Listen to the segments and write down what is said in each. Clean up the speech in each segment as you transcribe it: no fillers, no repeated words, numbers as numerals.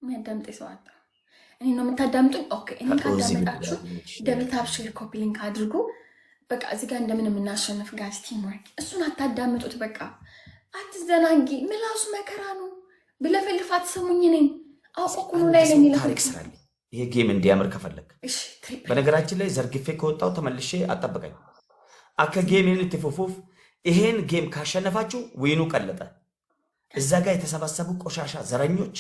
የሚያዳምጥ ሰው አጣ። እኔ ነው የምታዳምጡኝ? ኦኬ። እኔ ካዳመጣችሁ ደብል ታፕ ሼር ኮፒ ሊንክ አድርጉ። በቃ እዚህ ጋር እንደምን የምናሸንፍ ጋይስ ቲም ወርክ። እሱን አታዳምጡት። በቃ አትዘናጊ። ምላሱ መከራ ነው። ብለፈልፍ አትሰሙኝ። እኔን አውቆ ነው ላይ ለሚለፈልፍ ይሄ ጌም እንዲያምር ከፈለግ በነገራችን ላይ ዘርግፌ ከወጣው ተመልሼ አጠብቀኝ። አከ ጌም ልትፉፉፍ ይሄን ጌም ካሸነፋችሁ ወይኑ ቀለጠ። እዛ ጋር የተሰባሰቡ ቆሻሻ ዘረኞች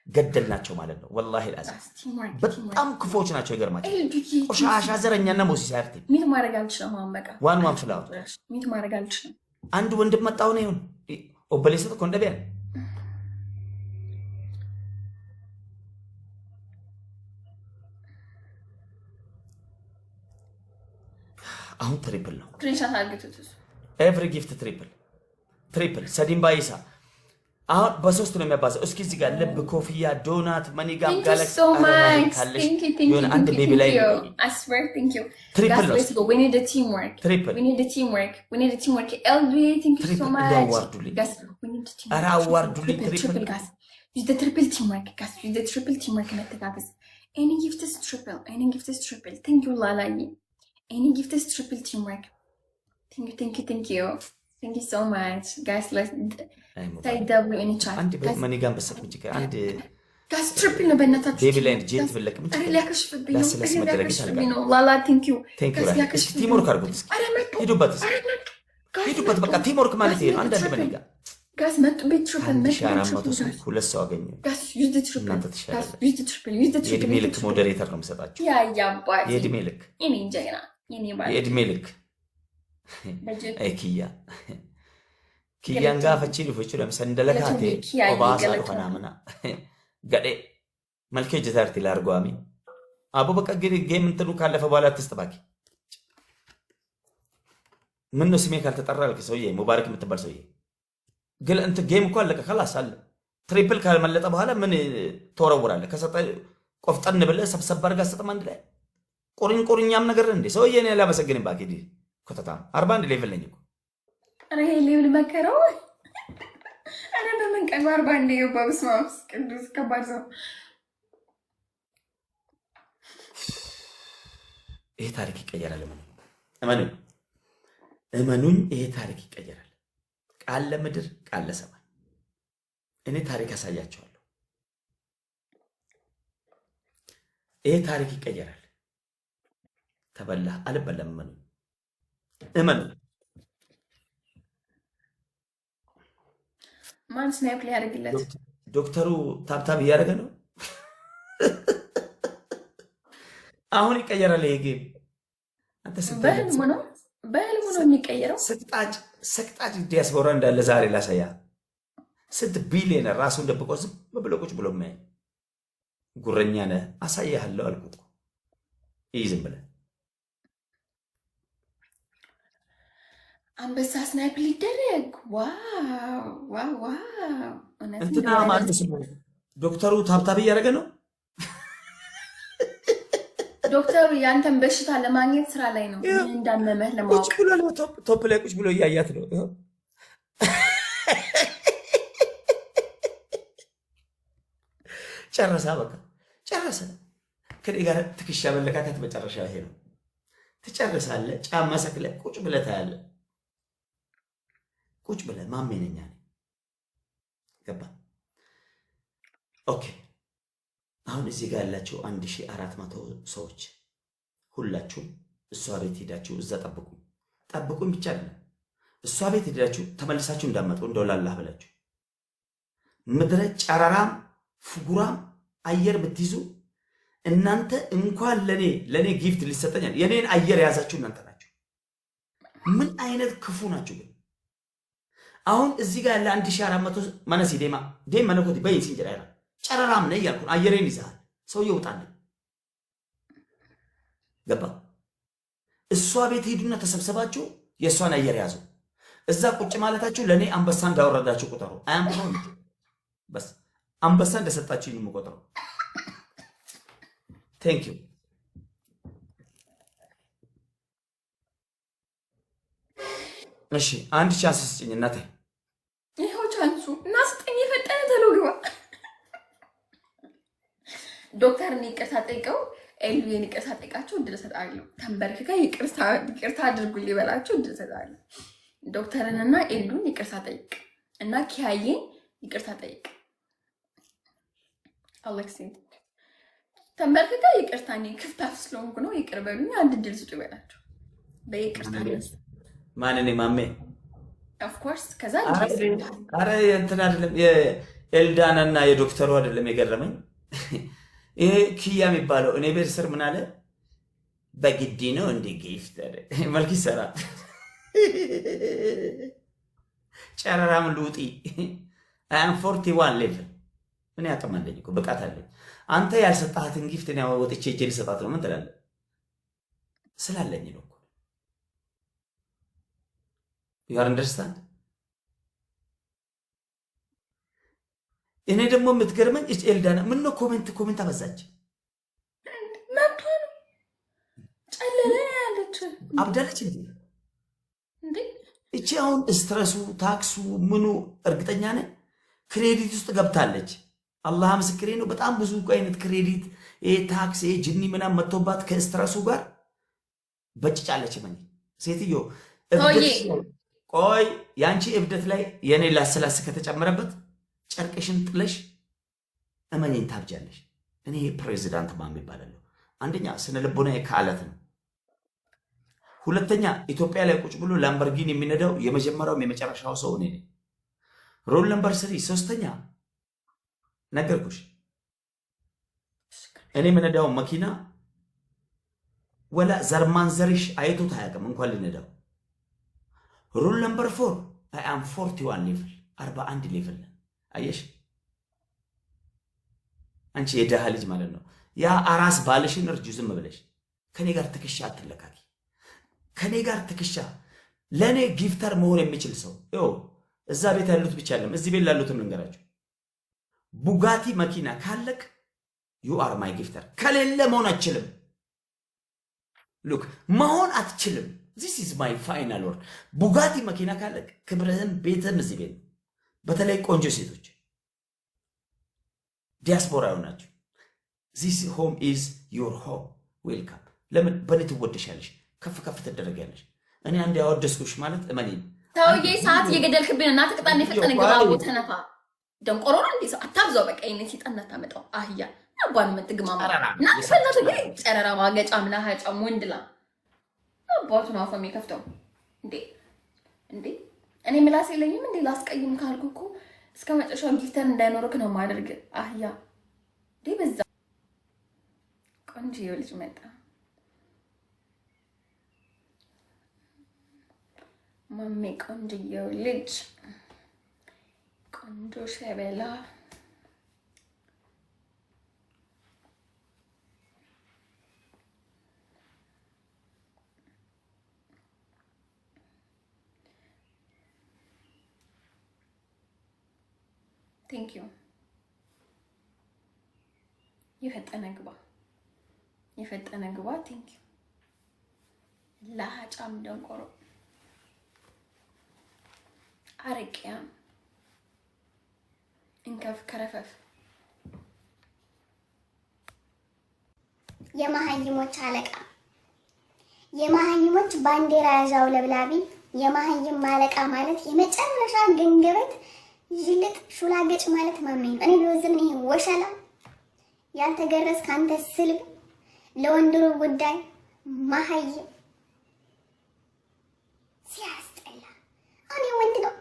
ገደልናቸው ማለት ነው። ወላሂ አልአዚም በጣም ክፎች ናቸው። ይገርማቸው ቆሻሻ ዘረኛና ሞሲስ አርቲ ሚት ማድረግ አልችልም። ማመቃ ዋን ፍላው ሚት ማድረግ አልችልም። አንድ ወንድም መጣው ነው ይሁን ኦበሌሰት ኮንደቢያን አሁን ትሪፕል ነው። ትሪሻት አድርጉት። ኤቭሪ ጊፍት ትሪፕል ሰዲም ባይሳ አሁን በሶስት ነው የሚያባዛው። እስኪ እዚህ ጋር ልብ፣ ኮፍያ፣ ዶናት፣ መኒጋም ጋላክሲ ካለሽ የሆነ አንድ ቤቢ ላይ ትሪፕል ነው። we need the teamwork. We need the teamwork. LBA, thank you so much. Guys, we need the teamwork. አዋርዱልኝ ትሪፕል guys. Use the triple teamwork, guys. Use the triple teamwork መተጋገዝ። Any gift is triple. Thank you ላላዬ. Any gift is triple teamwork. Thank you. Thank you so much, guys. Let's say double any chat. አንድ በመኒጋም በሰጥ ምጭ አንድ guys triple ነው በእናታችሁ ቤቢ ላይ ጄት ብለክ ምጭ ሊያከሽፍብኝ ነው። ለስለስ መደረግ ይችላል ነው ላላ thank you guys ቲምወርክ አድርጉት። ሂዱበት በቃ ቲምወርክ ማለት ይሄ ነው። አንድ መኒጋ guys መጡ ቤት triple ሁለት ሰው አገኘ። guys use the triple. እናንተ ተሻለ use the triple. የእድሜ ልክ ሞዴሬተር ነው የምሰጣችሁ። ያባይ የእድሜ ልክ እኔ ጀግና የኔ ባል የእድሜ ልክ አይ ኪያን ጋፈቺ ልፎቹ ለምሰንደለካቴ ኦባሳ ሆናምና ገዴ መልከ ጀታርቲ ላርጓሚ አቡ በቃ ጌም እንትኑ ካለፈ በኋላ ተስተባኪ ምን ነው ስሜ ካልተጠራ ልክ ሰውዬ ሙባረክ የምትባል ሰውዬ ግን እንት ጌም እኮ አለቀ خلاص አለ ትሪፕል ካልመለጠ በኋላ ምን ተወረውራለ ከሰጠ ቆፍጠን ብለ ሰብሰብ አድርጋ ሰጠም አንድ ላይ ቁርኝም ነገር እንዴ ሰውዬ እኔ ላመሰግን ባኪ ዲ ኮተታ 41 ሌቭል ነኝ እኮ አረ ይሄ ሌቭል መከረው አረ በምን ቀን 41 ነው በስማስ ቅዱስ ከባድ ነው። ይሄ ታሪክ ይቀየራል። እመኑኝ ይሄ ታሪክ ይቀየራል። ቃል ለምድር ቃል ለሰማይ እኔ ታሪክ አሳያቸዋለሁ። ይሄ ታሪክ ይቀየራል። ተበላ አልበለም እመኑ ማን ስናይፕ ላይ ያደርግለት ዶክተሩ ታብታብ እያደረገ ነው። አሁን ይቀየራል ይሄ ጌም። አንተ በህልሙ ነው የሚቀየረው። ሰቅጣጭ ዲያስፖራ እንዳለ ዛሬ ላሳያ። 6 ቢሊዮን ራሱን ደብቆ ዝም ብሎ ቁጭ ብሎ ማይ ጉረኛ ነህ አሳያለሁ አልኩት። ይህ ዝም ብለህ አንበሳ ስናይፕ ሊደረግ ዋው እንትና ማለት ነው። ዶክተሩ ታብታብ እያደረገ ነው። ዶክተሩ ያንተን በሽታ ለማግኘት ስራ ላይ ነው። ምን እንዳመመህ ለማወቅ ቁጭ ብሎ ቶፕ ላይ ቁጭ ብሎ እያያት ነው። ጨረሰ። ከኔ ጋር ትክሻ መለካከት መጨረሻ ይሄ ነው። ትጨርሳለህ። ጫማ ሰክለህ ቁጭ ብለህ ታያለህ። ቁጭ ብለህ ማሜነኛ ነኝ ገባ። ኦኬ አሁን እዚህ ጋር ያላችሁ 1400 ሰዎች ሁላችሁም እሷ ቤት ሄዳችሁ እዛ ጠብቁኝ ብቻ አይደለም እሷ ቤት ሄዳችሁ ተመልሳችሁ እንዳመጡ እንደውላላህ ብላችሁ ምድረ ጨራራም ፍጉራም አየር ብትይዙ እናንተ እንኳን ለኔ ጊፍት ሊሰጠኛል የኔን አየር ያዛችሁ እናንተ ናችሁ። ምን አይነት ክፉ ናችሁ ግን አሁን እዚህ ጋር ያለ 1400 ማነሲ ዴማ መነኮቲ በይን ሲንጀራ ጨራራም ነኝ ያልኩ አየሬን ይዛል ሰው ይወጣል ገባ። እሷ ቤት ሄዱና ተሰብሰባችሁ የሷን አየር ያዙ። እዛ ቁጭ ማለታችሁ ለኔ አንበሳ እንዳወረዳችሁ ቁጠሩ። አያምሩም በስ አንበሳ እንደሰጣችሁ ነው የምቆጥረው። ቴንክ ዩ እሺ አንድ ቻንስ ስጭኝ እናቴ። ይሄው ቻንሱ እና ስጠኝ የፈጠነ ተሎ ግባ ዶክተርን ይቅርታ ጠይቀው ኤልቪን ይቅርታ ጠይቃቸው እድል እሰጣለሁ። ተንበርክካ ይቅርታ አድርጉልኝ በላቸው እድል እሰጣለሁ። ዶክተርንና ኤሉን ይቅርታ ጠይቅ እና ኪያዬን ይቅርታ ጠይቅ። አሌክሲ ተንበርክካ ይቅርታ እኔ ክፍታፍ ስለሆንኩ ነው ይቅር በሉኝ አንድ እድል ስጡ ይበላቸው በይቅርታ ነስ ማን እኔ ማሜ ኦፍ ኮርስ ከዛ አረ እንትን አይደለም የኤልዳናና የዶክተሩ አይደለም የገረመኝ ይሄ ኪያ የሚባለው እኔ ቤት ስር ምን አለ በግዲ ነው እንደ ጊፍት መልክ ይሰራል ጨረራም ሉጢ አም 41 ሌቭል ምን ያቀማለኝ እኮ ብቃት አለኝ አንተ ያልሰጣህትን ጊፍት ነው ወጥቼ እጄ ልሰጣት ነው ምን ትላለህ ስላለኝ ነው እኮ you understand እኔ ደግሞ የምትገርመኝ ኤልዳና ምን ነው ኮሜንት አበዛች መጥቶ ነው ጨለለ ያለች አብዳለች እንዴ እቺ አሁን ስትረሱ ታክሱ ምኑ እርግጠኛ ነኝ ክሬዲት ውስጥ ገብታለች አላህ ምስክሬ ነው በጣም ብዙ አይነት ክሬዲት ታክስ ጅኒ ምናምን መጥቶባት ከስትረሱ ጋር በጭጫለች ማኝ ሴትዮ ቆይ ያንቺ እብደት ላይ የኔ ላስላስ ከተጨመረበት ጨርቅሽን ጥለሽ እመኔን ታብጃለሽ እኔ ፕሬዚዳንት ማን ይባላል አንደኛ ስነ ልቦና የካለት ነው ሁለተኛ ኢትዮጵያ ላይ ቁጭ ብሎ ላምበርጊኒ የሚነዳው የመጀመሪያው የመጨረሻው ሰው እኔ ነኝ ሮል ነምበር 3 ሶስተኛ ነገርኩሽ እኔ የምነዳው መኪና ወላ ዘርማንዘርሽ አይቶት አያውቅም እንኳን ልነዳው ሩል ነምበር 4 I am 41 ሌቭል 41 ሌቭል አየሽ አንቺ የደሃ ልጅ ማለት ነው ያ አራስ ባልሽን እርጁ ዝም ብለሽ ከኔ ጋር ትክሻ አትለካኪ ከኔ ጋር ትክሻ ለኔ ጊፍተር መሆን የሚችል ሰው ይኸው እዛ ቤት ያሉት ብቻ አይደለም እዚህ ቤት ያሉትም ልንገራችሁ ቡጋቲ መኪና ካለክ you are my gifter ከሌለ መሆን አትችልም look መሆን አትችልም this is my final word ቡጋቲ መኪና ካለክ ክብርህን ቤትህን እዚህ ቤት በተለይ ቆንጆ ሴቶች ዲያስፖራ ሆናችሁ this home is your home welcome ለምን በኔ ትወደሻለሽ ከፍ ከፍ ትደረጋለሽ እኔ አንድ ያወደስኩሽ ማለት እመኔ ታውዬ ሰዓት እየገደልክብኝ እና ተቀጣኔ ፈጠነ ገባው ተነፋ ደንቆሮራ እንዴ አታብዛው በቃ እኔ ሲጠና ታመጣው አህያ አባን ምትግማማ እና ተፈለተ ግን ጨረራ ማገጫ ምናሃጫ ወንድላ አባቱ ነው አፈም ይከፍተው እንዴ እኔ ምላስ የለኝም እንዴ ላስቀይም ካልኩ እኮ እስከ መጨረሻው ጊፍተር እንዳይኖርክ ነው ማድረግ አህያ እንዴ በዛ ቆንጆ ልጅ መጣ ማሜ ቆንጆ ልጅ ቆንጆ ሸበላ Thank you. የፈጠነ ግባ thank you. ለሃጫም ደንቆሮ አረቂያ እንከፍ ከረፈፍ የማህይሞች አለቃ የማህይሞች ባንዲራ ያዛው ለብላቢ የማህይም ማለቃ ማለት የመጨረሻ ግንግበት ይልቅ ሹላገጭ ማለት ማመኝ እኔ ቢወዝም ይሄ ወሸላ ያልተገረስ ካንተ ስልብ ለወንድሩ ጉዳይ ማህይም ሲያስጠላ እኔ ወንድ ነው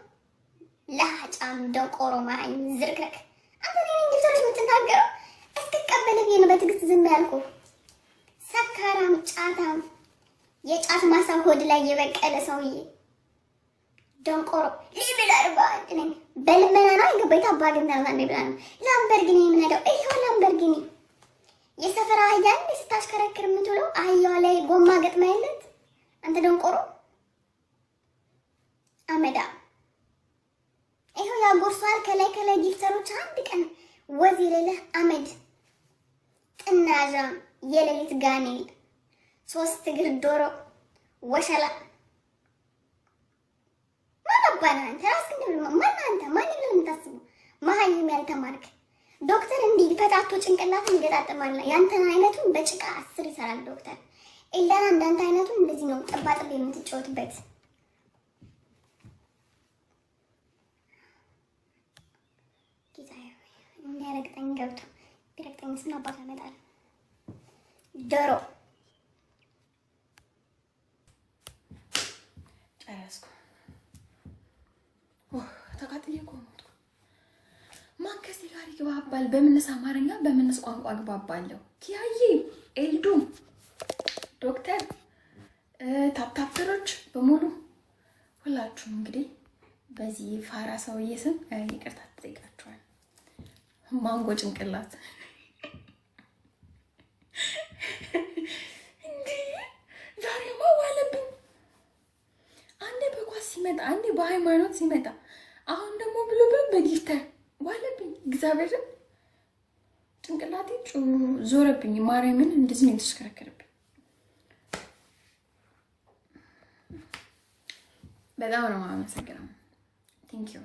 ለሃጫም ደንቆሮ ማህይም ዝርክረክ አንተ ነኝ እንግዲህ የምትናገረው እስከቀበለ ቢሆን በትግስት ዝም ያልኩ ሰካራም ጫታም የጫት ማሳ ሆድ ላይ የበቀለ ሰውዬ ደንቆሮ ሊብል አርባ ነኝ በልመና ነው የገባይታ ባገና ነው ብላ ነው ላምበርጊኒ ምናደው ይሄው ላምበርጊኒ የሰፈራ አህያ ስታሽከረክር የምትውለው አህያዋ ላይ ጎማ ገጥማይለት አንተ ደንቆሮ አመዳ ይሄው ያጎርሷል ከላይ ጊፍተሮች አንድ ቀን ወዝ የሌለ አመድ ጥናዣ የሌሊት ጋኔል 3 እግር ዶሮ ወሸላ ማባና አንተ ራስህ እንደምን ማን አንተ ማን ነው የምታስበው ማህይም ያልተማርክ ዶክተር እንዲህ ፈታቶ ጭንቅላትን ይገጣጥማል። ያንተን አይነቱን በጭቃ 10 ይሰራል ዶክተር። ኤላና እንዳንተ አይነቱን እንደዚህ ነው ጥባጥብ የምትጫወትበት። ጌታዬ እንዲያረግጠኝ ገብቶ ቢረግጠኝ ስና አባት ያመጣል። ዶሮ ጨረስኩ። ተቃጥዬ እኮ ሞትኩ። ማን ከዚህ ጋር ይግባባል? በምንስ አማርኛ በምንስ ቋንቋ ግባባለሁ? ኪያዬ፣ ኤልዱ፣ ዶክተር፣ ታፕታፕሮች በሙሉ ሁላችሁም እንግዲህ በዚህ ፋራ ሰውዬ ስም ይቅርታ ትጠይቃችኋል። ማንጎ ጭንቅላት እንዴ! ዛሬማ ዋለብኝ። አንዴ በኳስ ሲመጣ፣ አንዴ በሃይማኖት ሲመጣ፣ አሁን ደግሞ ብሎ በጊፍተር ዋለብኝ። እግዚአብሔርን ጭንቅላቴ ዞረብኝ። ማርያምን እንደዚህ ነው የተሽከረከረብኝ። በጣም ነው የማመሰግነው። ቴንኪዩ